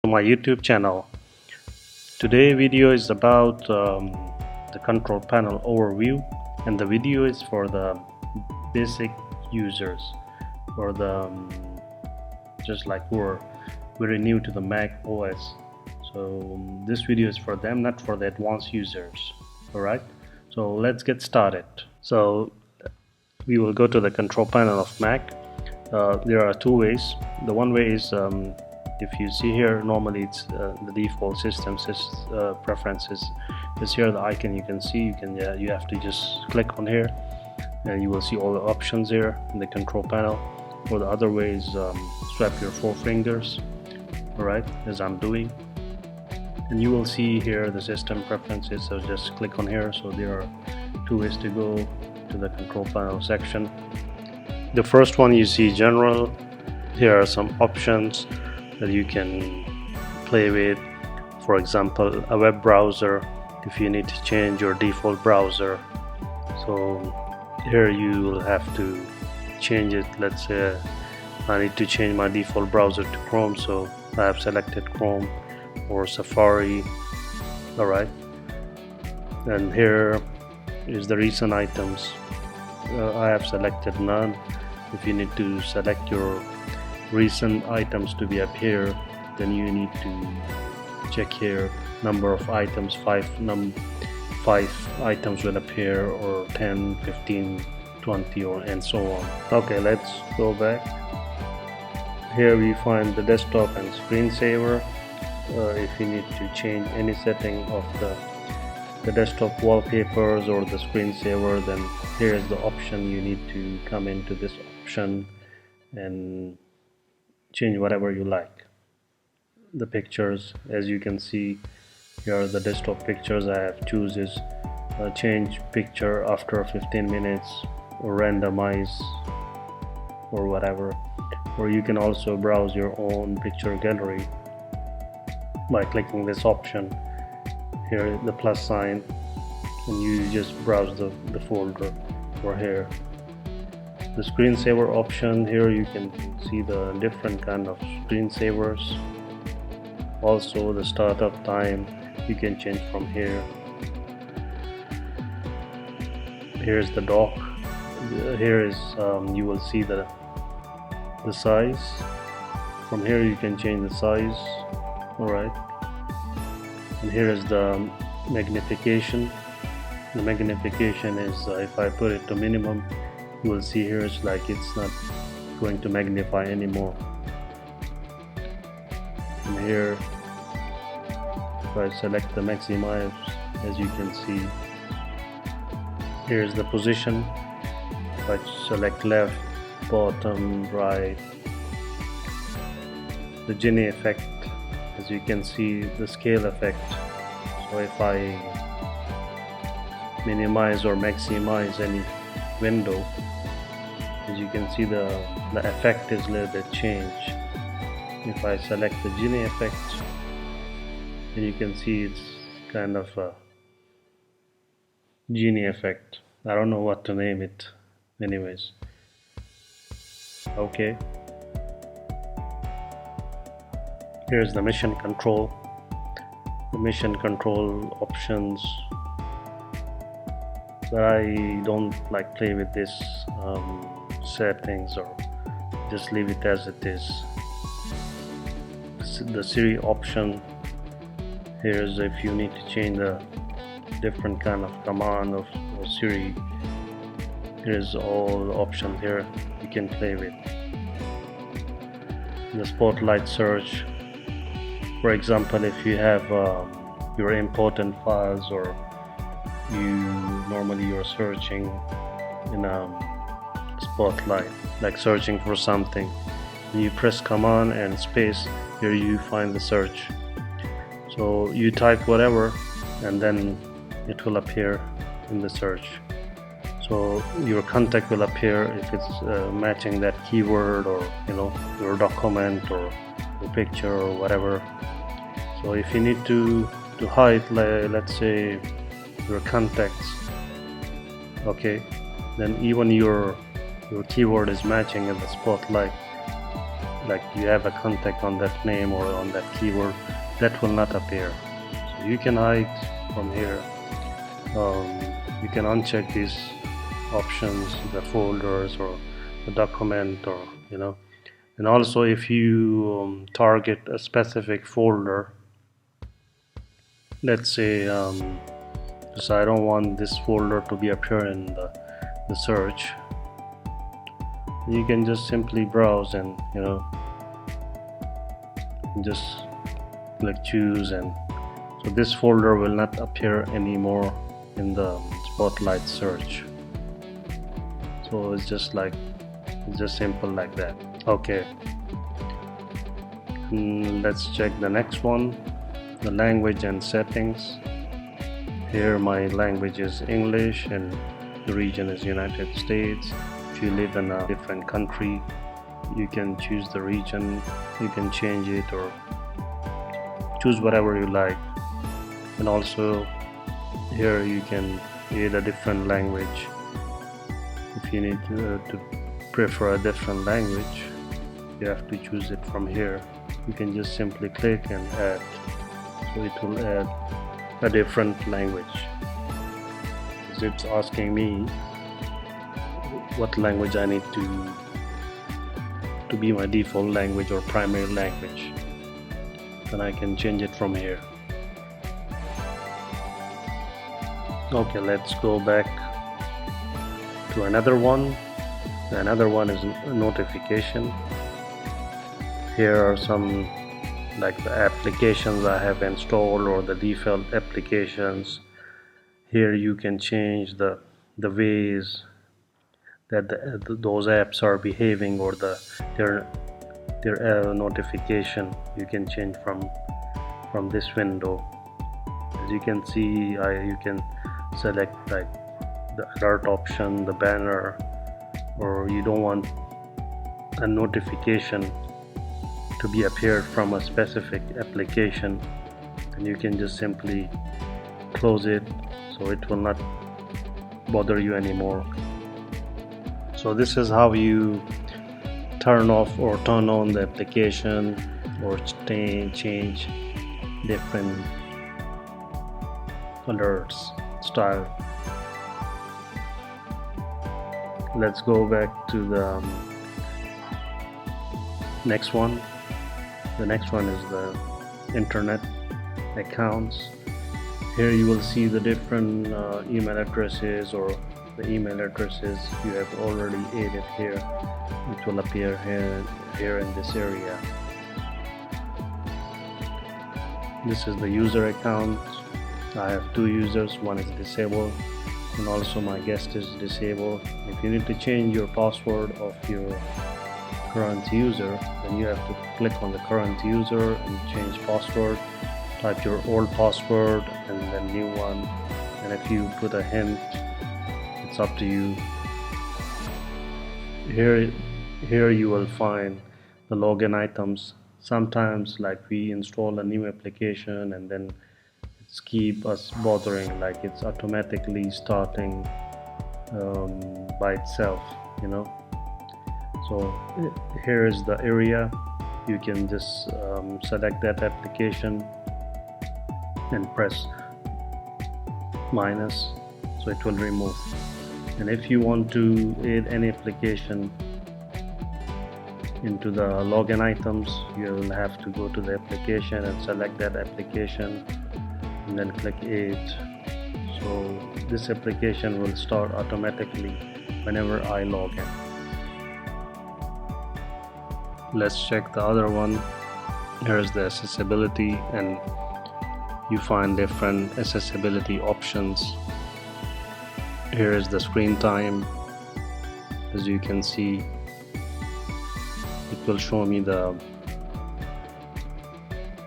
my YouTube channel. Today video is about the control panel overview, and the video is for the basic users, or the just like who are very new to the Mac OS. So this video is for them, not for the advanced users. Alright, so let's get started. So we will go to the control panel of Mac. There are two ways. The one way is if you see here, normally it's the default system preferences is here. The icon you can see, you have to just click on here and you will see all the options here in the control panel. Or the other way is swipe your 4 fingers, alright, as I'm doing, and you will see here the system preferences. So just click on here. So there are two ways to go to the control panel section. The first one, you see general. Here are some options that you can play with. For example, a web browser, if you need to change your default browser. So here you will have to change it. Let's say I need to change my default browser to Chrome, so I have selected Chrome or Safari. Alright, and here is the recent items. I have selected none. If you need to select your recent items to be up here, then you need to check here number of items. 5 items will appear, or 10, 15, 20, or and so on. Okay, let's go back. Here we find the desktop and screensaver. If you need to change any setting of the desktop wallpapers or the screensaver, then here is the option. You need to come into this option and change whatever you like. The pictures, as you can see here are the desktop pictures. I have chooses change picture after 15 minutes, or randomize, or whatever. Or you can also browse your own picture gallery by clicking this option here, the plus sign, and you just browse the folder. Or here the screensaver option. Here you can see the different kind of screensavers. Also the startup time you can change from here. Here's the dock. Here is you will see the size. From here you can change the size. Alright, and here is the magnification. The magnification is if I put it to minimum, you will see here it's like it's not going to magnify anymore. And here if I select the maximize, as you can see, here's the position. If I select left, bottom, right, the Gini effect, as you can see, the scale effect. So if I minimize or maximize any window, as you can see the effect is a little bit changed. If I select the Gini effect, then you can see it's kind of a Gini effect. I don't know what to name it anyways. Okay, here's the mission control. The mission control options, but I don't like play with this settings, or just leave it as it is. The Siri option, here's if you need to change the different kind of command of Siri. Here's all the options here you can play with. The spotlight search, for example, if you have your important files, or you're searching in a spotlight, like searching for something, and you press command and space, here you find the search. So you type whatever and then it will appear in the search. So your contact will appear if it's matching that keyword, or your document or your picture or whatever. So if you need to hide, let's say, your contacts, okay, then even your keyword is matching in the spotlight, like you have a contact on that name or on that keyword, that will not appear. So you can hide from here. You can uncheck these options, the folders or the document, or and also if you target a specific folder, let's say so I don't want this folder to be appear in the search, you can just simply browse and just click choose, and so this folder will not appear anymore in the spotlight search. So it's just simple like that. Okay, let's check the next one, the language and settings. Here my language is English and the region is United States. If you live in a different country, you can choose the region, you can change it or choose whatever you like. And also here you can add a different language. If you need to prefer a different language, you have to choose it from here. You can just simply click and add, so it will add a different language. So it's asking me what language I need to be my default language or primary language, then I can change it from here. Okay, let's go back to another one. Another one is notification. Here are some like the applications I have installed or the default applications. Here you can change the ways that those apps are behaving or their notification. You can change from this window. As you can see, you can select like the alert option, the banner, or you don't want a notification to be appeared from a specific application, and you can just simply close it so it will not bother you anymore. So this is how you turn off or turn on the application or change different alerts style. Let's go back to the next one. The next one is the internet accounts. Here you will see the different email addresses or the email addresses you have already added here. It will appear here in this area. This is the user account. I have 2 users, one is disabled and also my guest is disabled. If you need to change your password of your current user, then you have to click on the current user and change password, type your old password and then new one, and if you put a hint, it's up to you. Here you will find the login items. Sometimes like we install a new application and then it's keep us bothering, like it's automatically starting by itself, so here is the area. You can just select that application and press minus, so it will remove. And if you want to add any application into the login items, you will have to go to the application and select that application and then click add. So this application will start automatically whenever I log in. Let's check the other one. Here's the accessibility, and you find different accessibility options. Here is the screen time. As you can see, it will show me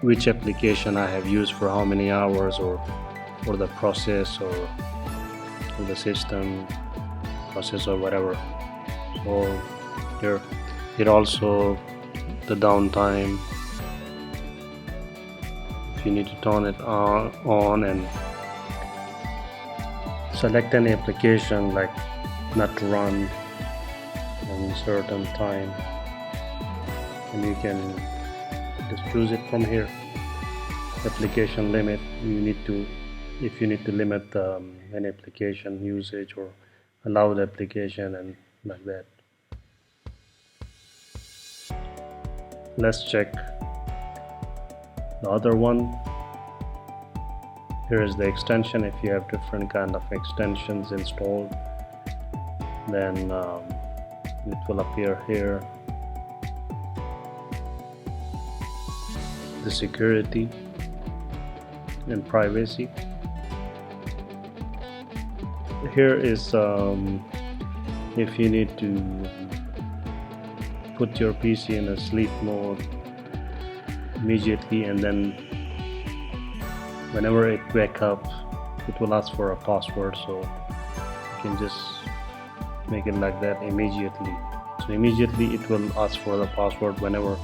which application I have used for how many hours, or the process or the system process or whatever. So here also the downtime. If you need to turn it on and select any application like not to run in certain time. and you can just choose it from here. Application limit, if you need to limit an application usage or allow the application and like that. Let's check the other one. Here is the extension. If you have different kind of extensions installed, then it will appear here. The security and privacy. Here is if you need to put your PC in a sleep mode immediately, and then whenever it wake up it will ask for a password, so you can just make it like that immediately. So immediately it will ask for the password whenever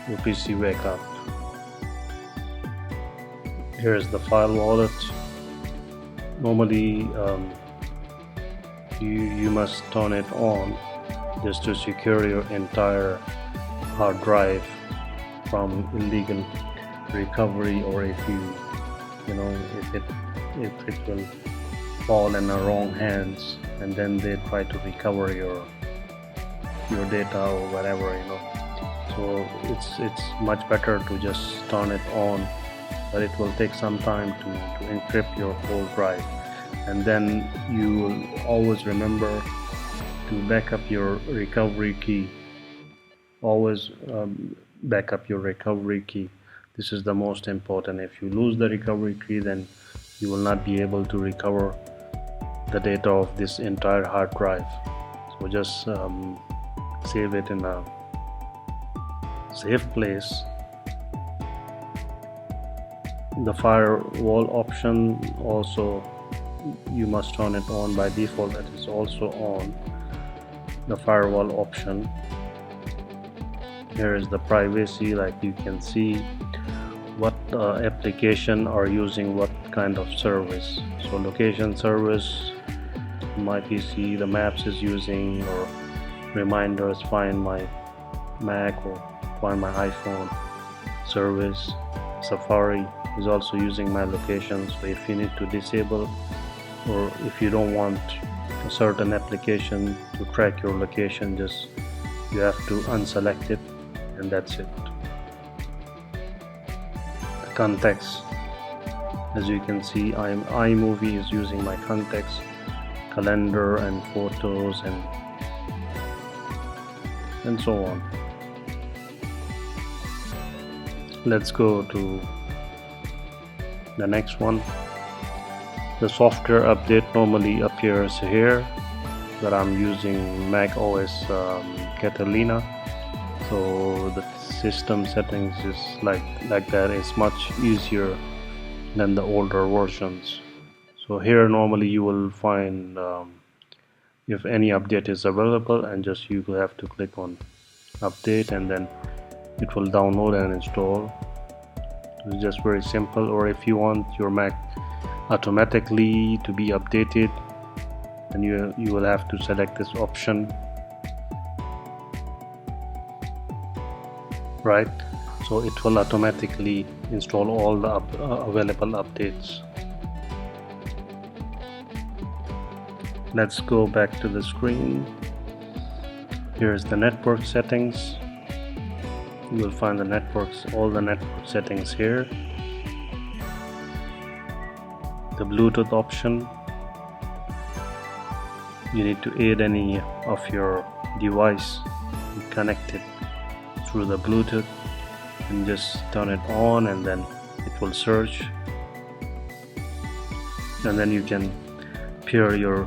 your PC wake up. Here is the file wallet. Normally you must turn it on just to secure your entire hard drive from illegal recovery, or if it will fall in the wrong hands and then they try to recover your data or whatever, so it's much better to just turn it on, but it will take some time to encrypt your whole drive. And then you will always remember to back up your recovery key. Always back up your recovery key. This is the most important. If you lose the recovery key, then you will not be able to recover the data of this entire hard drive. So just save it in a safe place. The firewall option also, you must turn it on. By default that is also on, the firewall option. Here is the privacy, like you can see what application are using what kind of service. So location service, my PC, the maps is using, or reminders, find my Mac or find my iPhone service. Safari is also using my location. So if you need to disable, or if you don't want a certain application to track your location, just you have to unselect it, and that's it. The context, as you can see, iMovie is using my context, calendar and photos and so on. Let's go to the next one. The software update normally appears here, but I'm using macOS Catalina, so the system settings is like that. It's much easier than the older versions. So here normally you will find if any update is available, and just you will have to click on update, and then it will download and install. It's just very simple. Or if you want your Mac automatically to be updated, and you will have to select this option, right? So it will automatically install all the available updates. Let's go back to the screen. Here's the network settings. You will find all the network settings here. The Bluetooth option, you need to add any of your device connected through the Bluetooth, and just turn it on, and then it will search, and then you can pair your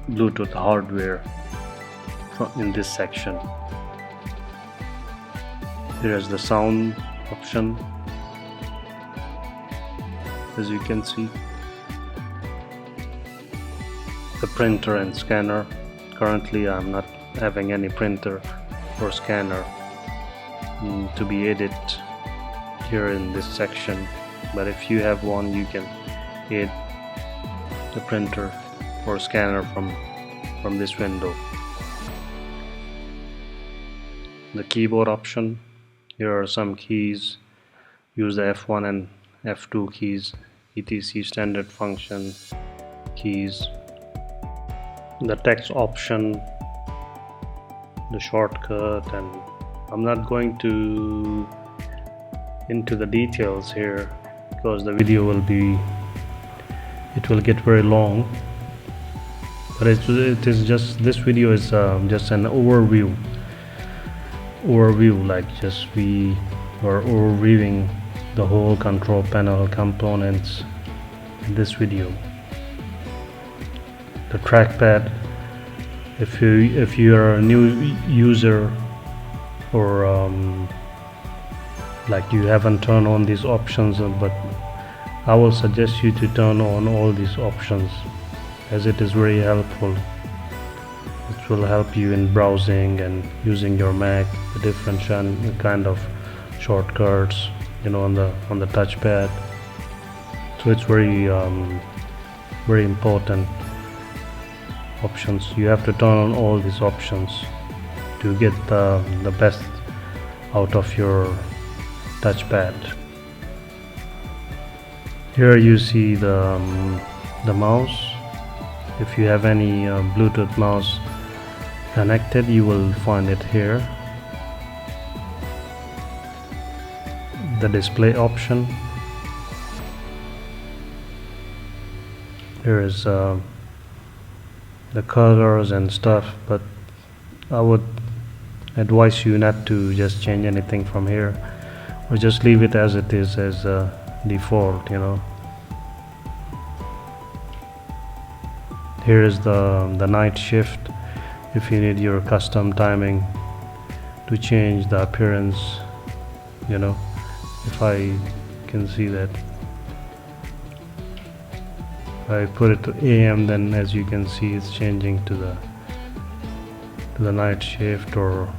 Bluetooth hardware in this section. Here is the sound option, as you can see. The printer and scanner. Currently I'm not having any printer or scanner to be added here in this section, but if you have one, you can add the printer or scanner from this window. the keyboard option. Here are some keys. Use the F1 and F2 keys, etc. standard function keys. The text option, the shortcut, and I'm not going to into the details here because the video will get very long, but it is just, this video is just an overview, like just we are overviewing the whole control panel components in this video. The trackpad, if you are a new user or like you haven't turned on these options, but I will suggest you to turn on all these options as it is very helpful. It will help you in browsing and using your Mac, the different kind of shortcuts, on the touchpad. So it's very important options. You have to turn on all these options to get the best out of your touchpad. Here you see the mouse. If you have any Bluetooth mouse connected, you will find it here. The display option. Here is the colors and stuff, but I would advise you not to just change anything from here, or just leave it as it is, as default. Here is the night shift. If you need your custom timing to change the appearance, if I can see that I put it to AM, then as you can see it's changing to the night shift, or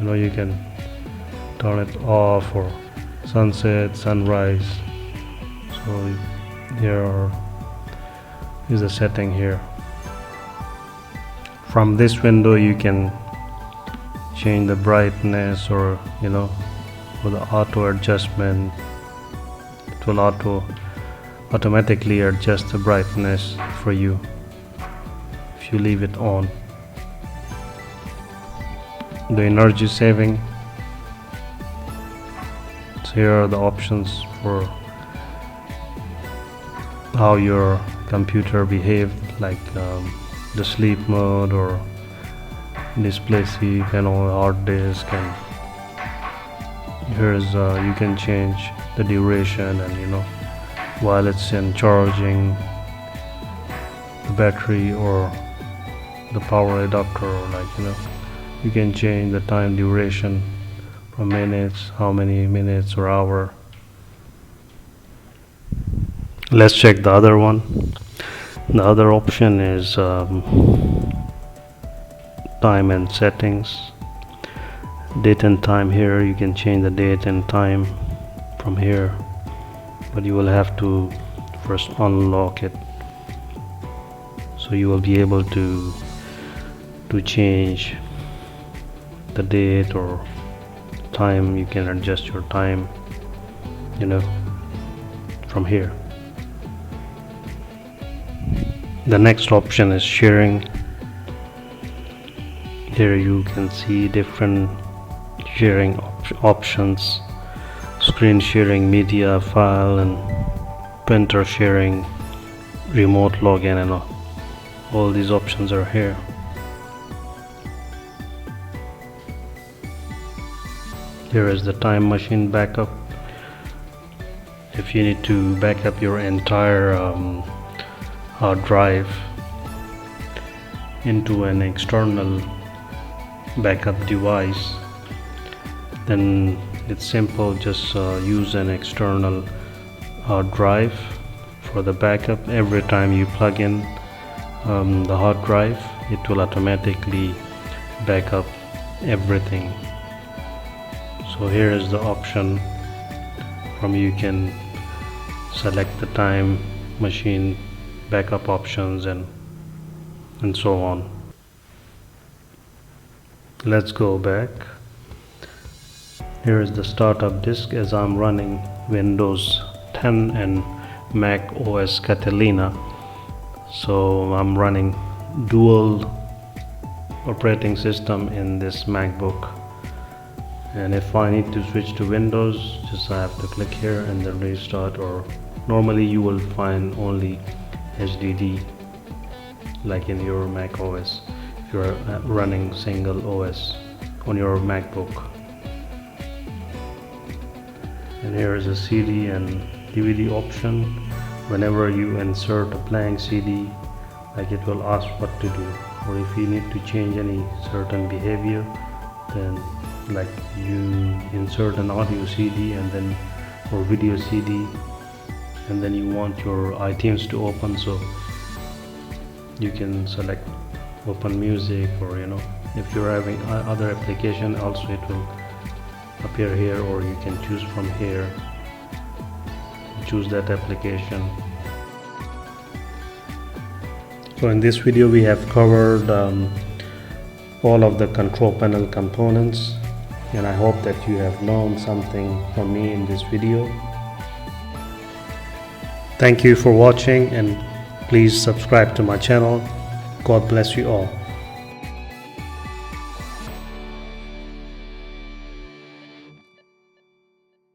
you can turn it off, or sunset, sunrise. So here is the setting here. From this window you can change the brightness, or with the auto adjustment. It will automatically adjust the brightness for you if you leave it on. The energy saving. So here are the options for how your computer behaved, like the sleep mode, or display C panel, hard disk, and here's you can change the duration, and while it's in charging, the battery or the power adapter, or you can change the time duration from minutes, how many minutes or hour. Let's check the other one. The other option is time and settings. Date and time. Here you can change the date and time from here, but you will have to first unlock it, so you will be able to change the date or time. You can adjust your time from here. The next option is sharing. Here you can see different sharing options: screen sharing, media, file, and printer sharing, remote login, and all these options are here. Here is the time machine backup. If you need to back up your entire hard drive into an external backup device, then it's simple. Just use an external hard drive for the backup. Every time you plug in the hard drive, it will automatically back up everything. So here is the option from you can select the time machine backup options and so on. Let's go back. Here is the startup disk as I'm running Windows 10 and macOS Catalina. So I'm running dual operating system in this MacBook, and if I need to switch to Windows, just I have to click here and then restart, or normally you will find only HDD like in your macOS if you are running single OS on your MacBook. And here is a CD and DVD option. Whenever you insert a blank CD, like it will ask what to do, or if you need to change any certain behavior, then like you insert an audio CD and then or video CD, and then you want your iTunes to open, so you can select open music, or if you're having other application also it will appear here, or you can choose from here, choose that application. So in this video we have covered all of the control panel components, and I hope that you have learned something from me in this video. Thank you for watching, and please subscribe to my channel. God bless you all.